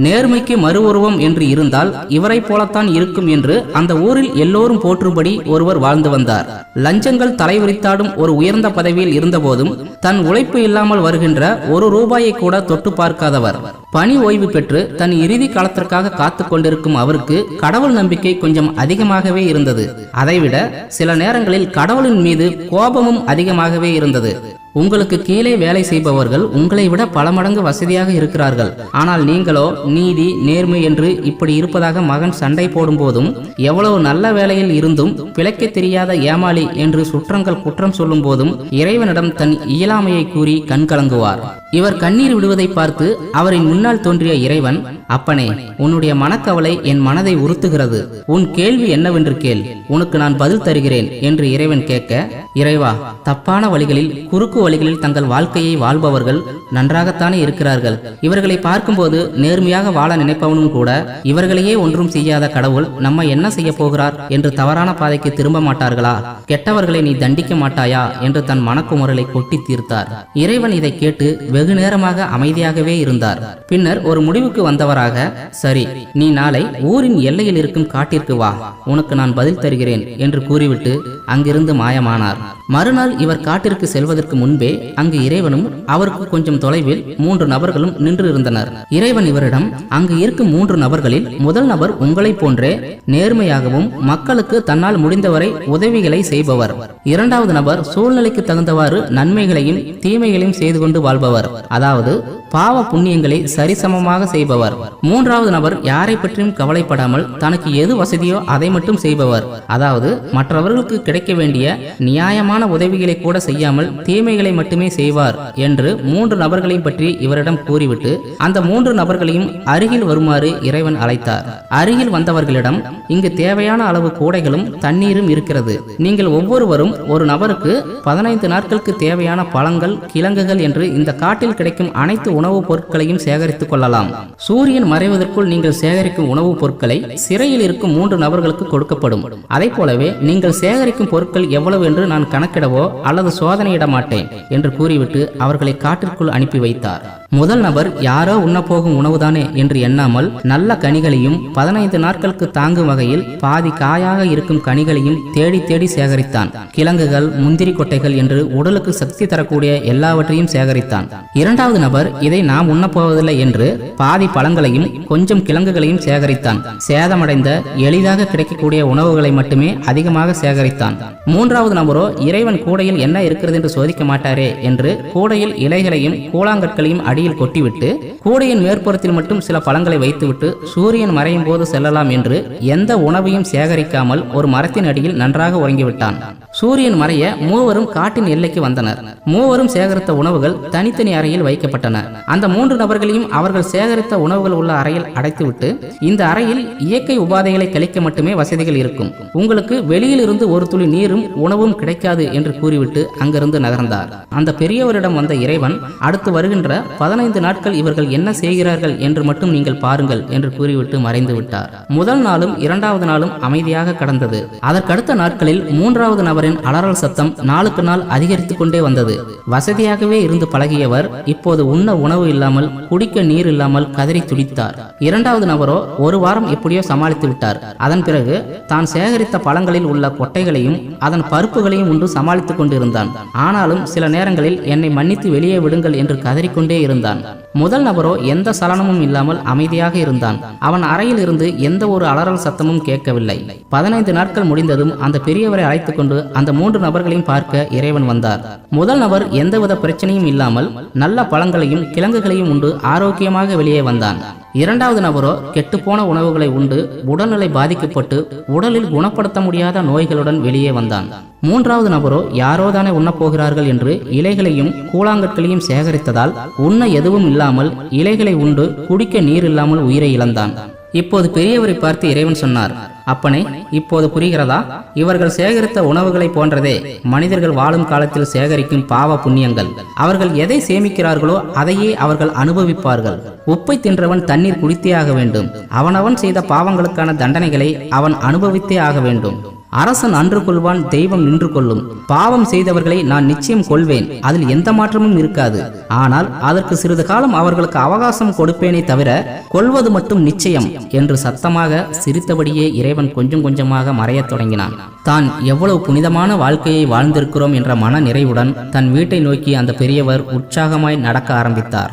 நேர்மைக்கு மறு உருவம் என்று இருந்தால் இவரை போலத்தான் இருக்கும் என்று அந்த ஊரில் எல்லோரும் போற்றும்படி ஒருவர் வாழ்ந்து வந்தார். லஞ்சங்கள் தலைவிரித்தாடும் ஒரு உயர்ந்த பதவியில் இருந்தபோதும் தன் உழைப்பு இல்லாமல் வருகின்ற ₹1 கூட தொட்டு பார்க்காதவர். பணி ஓய்வு பெற்று தன் இறுதி காலத்திற்காக காத்து கொண்டிருக்கும் அவருக்கு கடவுள் நம்பிக்கை கொஞ்சம் அதிகமாகவே இருந்தது. அதைவிட சில நேரங்களில் கடவுளின் மீது கோபமும் அதிகமாகவே இருந்தது. உங்களுக்கு கீழே வேலை செய்பவர்கள் உங்களை விட பல மடங்கு வசதியாக இருக்கிறார்கள். ஆனால் நீங்களோ நீதி நேர்மை என்று இப்படி இருப்பதாக மகன் சண்டை போடும் போதும், எவ்வளவு நல்ல வேலையில் இருந்தும் பிழைக்க தெரியாத ஏமாளி என்று சுற்றங்கள் குற்றம் சொல்லும் போதும் இறைவனிடம் தன் இயலாமையை கூறி கண்கலங்குவார். இவர் கண்ணீர் விடுவதை பார்த்து அவரின் முன்னால் தோன்றிய இறைவன், அப்பனே, உன்னுடைய மனக்கவலை என் மனதை உறுத்துகிறது. உன் கேள்வி என்னவென்று கேள், உனக்கு நான் பதில் தருகிறேன் என்று இறைவன் கேட்க, இறைவா, தப்பான வழிகளில் குறுக்கு வழிகளில் தங்கள் வாழ்க்கையை வாழ்பவர்கள் நன்றாகத்தானே இருக்கிறார்கள். இவர்களை பார்க்கும்போது நேர்மையாக வாழ நினைப்பவனும் கூட இவர்களையே ஒன்றும் செய்யாத கடவுள் நம்மை என்ன செய்ய போகிறார் என்று தவறான பாதைக்கு திரும்ப மாட்டார்களா? கெட்டவர்களை நீ தண்டிக்க மாட்டாயா என்று தன் மனக்குமுறலை கொட்டி தீர்த்தார். இறைவன் இதை கேட்டு வெகு நேரமாக அமைதியாகவே இருந்தார். பின்னர் ஒரு முடிவுக்கு வந்தவராக, சரி, நீ நாளை ஊரின் எல்லையில் இருக்கும் காட்டிற்கு வா, உனக்கு நான் பதில் தருகிறேன் என்று கூறிவிட்டு அங்கிருந்து மாயமானார். மறுநாள் இவர் காட்டிற்கு செல்வதற்கு முன்பே அங்கு இறைவனும் அவருக்கு கொஞ்சம் தொலைவில் 3 நபர்களும் நின்று இருந்தனர். இறைவன் இவரிடம், அங்கு இருக்கும் 3 நபர்களில் முதல் நபர் உங்களை போன்றே நேர்மையாகவும் மக்களுக்கு தன்னால் முடிந்தவரை உதவிகளை செய்பவர். 2வது நபர் சூழ்நிலைக்கு தகுந்தவாறு நன்மைகளையும் தீமைகளையும் செய்து கொண்டு வாழ்பவர், அதாவது பாவ புண்ணியங்களை சரிசமமாக செய்பவர். 3வது நபர் யாரை பற்றியும் கவலைப்படாமல் தனக்கு எது வசதியோ அதை மட்டும் செய்பவர், அதாவது மற்றவர்களுக்கு கிடைக்க வேண்டிய நியாயமான உதவிகளை கூட செய்யாமல் தீமைகளை மட்டுமே செய்வார் என்று 3 நபர்களையும் பற்றி இவரிடம் கூறிவிட்டு அந்த 3 நபர்களையும் அருகில் வருமாறு இறைவன் அழைத்தார். அருகில் வந்தவர்களிடம், இங்கு தேவையான அளவு கூடைகளும் தண்ணீரும் இருக்கிறது. நீங்கள் ஒவ்வொருவரும் ஒரு நபருக்கு 15 நாட்களுக்கு தேவையான பழங்கள் கிழங்குகள் என்று இந்த காட்டில் கிடைக்கும் அனைத்து உணவுப் பொருட்களையும் சேகரித்துக் கொள்ளலாம். சூரியன் மறைவதற்குள் நீங்கள் சேகரிக்கும் உணவுப் பொருட்களை சிறையில் இருக்கும் 3 நபர்களுக்கு கொடுக்கப்படும். அதை போலவே நீங்கள் சேகரிக்கும் பொருட்கள் எவ்வளவு என்று நான் கணக்கிடவோ அல்லது சோதனையிட மாட்டேன் என்று கூறிவிட்டு அவர்களை காட்டிற்குள் அனுப்பி வைத்தார். முதல் நபர் யாரோ உண்ணப்போகும் உணவுதானே என்று எண்ணாமல் நல்ல கனிகளையும் 15 நாட்களுக்கு தாங்கும் வகையில் பாதி காயாக இருக்கும் கனிகளையும் தேடி தேடி சேகரித்தான். கிழங்குகள், முந்திரி கொட்டைகள் என்று உடலுக்கு சக்தி தரக்கூடிய எல்லாவற்றையும் சேகரித்தான். 2வது நபர் இதை நாம் உண்ணப்போவதில்லை என்று பாதி பழங்களையும் கொஞ்சம் கிழங்குகளையும் சேகரித்தான். சேதமடைந்த எளிதாக கிடைக்கக்கூடிய உணவுகளை மட்டுமே அதிகமாக சேகரித்தான். 3வது நபரோ இறைவன் கூடையில் என்ன இருக்கிறது என்று சோதிக்க மாட்டாரே என்று கூடையில் இலைகளையும் கூழாங்கற்களையும் அடியில் கொட்டிவிட்டு கூடையின் மேற்புறத்தில் மட்டும் சில பழங்களை வைத்துவிட்டு சூரியன் மறையும் போது செல்லலாம் என்று எந்த உணவையும் சேகரிக்காமல் ஒரு மரத்தின் அடியில் நன்றாக உறங்கிவிட்டான். சூரியன் மறைய மூவரும் காட்டின் எல்லைக்கு வந்தனர். மூவரும் சேகரித்த உணவுகள் தனித்தனி அறையில் வைக்கப்பட்டன. அந்த 3 நபர்களையும் அவர்கள் சேகரித்த உணவுகள் உள்ள அறையில் அடைத்துவிட்டு, இந்த அறையில் இயற்கை உபாதைகளை கழிக்க மட்டுமே வசதிகள் இருக்கும், உங்களுக்கு வெளியில் இருந்து ஒரு துளி நீரும் உணவும் கிடைக்காது என்று கூறிவிட்டு அங்கிருந்து நகர்ந்தார். அந்த பெரியவரிடம் வந்த இறைவன், அடுத்து வருகின்ற 15 நாட்கள் இவர்கள் என்ன செய்கிறார்கள் என்று மட்டும் நீங்கள் பாருங்கள் என்று கூறிவிட்டு மறைந்து விட்டார். முதல் நாளும் 2வது நாளும் அமைதியாக கடந்தது. அதற்கடுத்த நாட்களில் 3வது நபரின் அலறல் சத்தம் நாளுக்கு நாள் அதிகரித்துக் கொண்டே வந்தது. வசதியாகவே இருந்து பழகியவர் இப்போது உண்ண உணவு இல்லாமல் குடிக்க நீர் இல்லாமல் கதறி துடித்தார். 2வது நபரோ ஒரு வாரம் எப்படியோ சமாளித்து விட்டார். அதன் பிறகு தான் சேகரித்த பழங்களில் உள்ள கொட்டைகளையும் அதன் பருப்புகளையும் உண்டு சமாளித்துக் கொண்டிருந்தான். ஆனாலும் சில நேரங்களில் என்னை மன்னித்து வெளியே விடுங்கள் என்று கதறிக்கொண்டே இருந்தான். முதல் நபரோ எந்த சலனமும் இல்லாமல் அமைதியாக இருந்தான். அவன் அறையில் இருந்து எந்த ஒரு அலறல் சத்தமும் கேட்கவில்லை. 15 நாட்கள் முடிந்ததும் அந்த பெரியவரை அழைத்துக் கொண்டு அந்த 3 நபர்களையும் பார்க்க இறைவன் வந்தார். முதல் நபர் எந்தவித பிரச்சனையும் இல்லாமல் நல்ல பழங்களையும் கிழங்குகளையும் உண்டு ஆரோக்கியமாக வெளியே வந்தான். 2வது நபரோ கெட்டுப்போன உணவுகளை உண்டு உடல்நிலை பாதிக்கப்பட்டு உடலில் குணப்படுத்த முடியாத நோய்களுடன் வெளியே வந்தான். 3வது நபரோ யாரோதானே உண்ணப் போகிறார்கள் என்று இலைகளையும் கூழாங்கற்களையும் சேகரித்ததால் உண்ண எதுவும் இல்லாமல் இலைகளை உண்டு குடிக்க நீர் இல்லாமல் உயிரை இழந்தான். இப்போது பெரியவரை பார்த்து இறைவன் சொன்னார், அப்பனே, இப்போது புரிகிறதா? இவர்கள் சேகரித்த உணவுகளை போன்றதே மனிதர்கள் வாழும் காலத்தில் சேகரிக்கும் பாவ புண்ணியங்கள். அவர்கள் எதை சேமிக்கிறார்களோ அதையே அவர்கள் அனுபவிப்பார்கள். உப்பை தின்றவன் தண்ணீர் குடித்தே ஆக வேண்டும். அவனவன் செய்த பாவங்களுக்கான தண்டனைகளை அவன் அனுபவித்தே ஆக வேண்டும். அரசன் அன்று கொள்வான், தெய்வம் நின்று கொள்ளும். பாவம் செய்தவர்களை நான் நிச்சயம் கொள்வேன், அதில் எந்த மாற்றமும் இருக்காது. ஆனால் அதற்கு சிறிது காலம் அவர்களுக்கு அவகாசம் கொடுப்பேனே தவிர கொள்வது மட்டும் நிச்சயம் என்று சத்தமாக சிரித்தபடியே இறைவன் கொஞ்சம் கொஞ்சமாக மறையத் தொடங்கினான். தான் எவ்வளவு புனிதமான வாழ்க்கையை வாழ்ந்திருக்கிறோம் என்ற மன நிறைவுடன் தன் வீட்டை நோக்கி அந்த பெரியவர் உற்சாகமாய் நடக்க ஆரம்பித்தார்.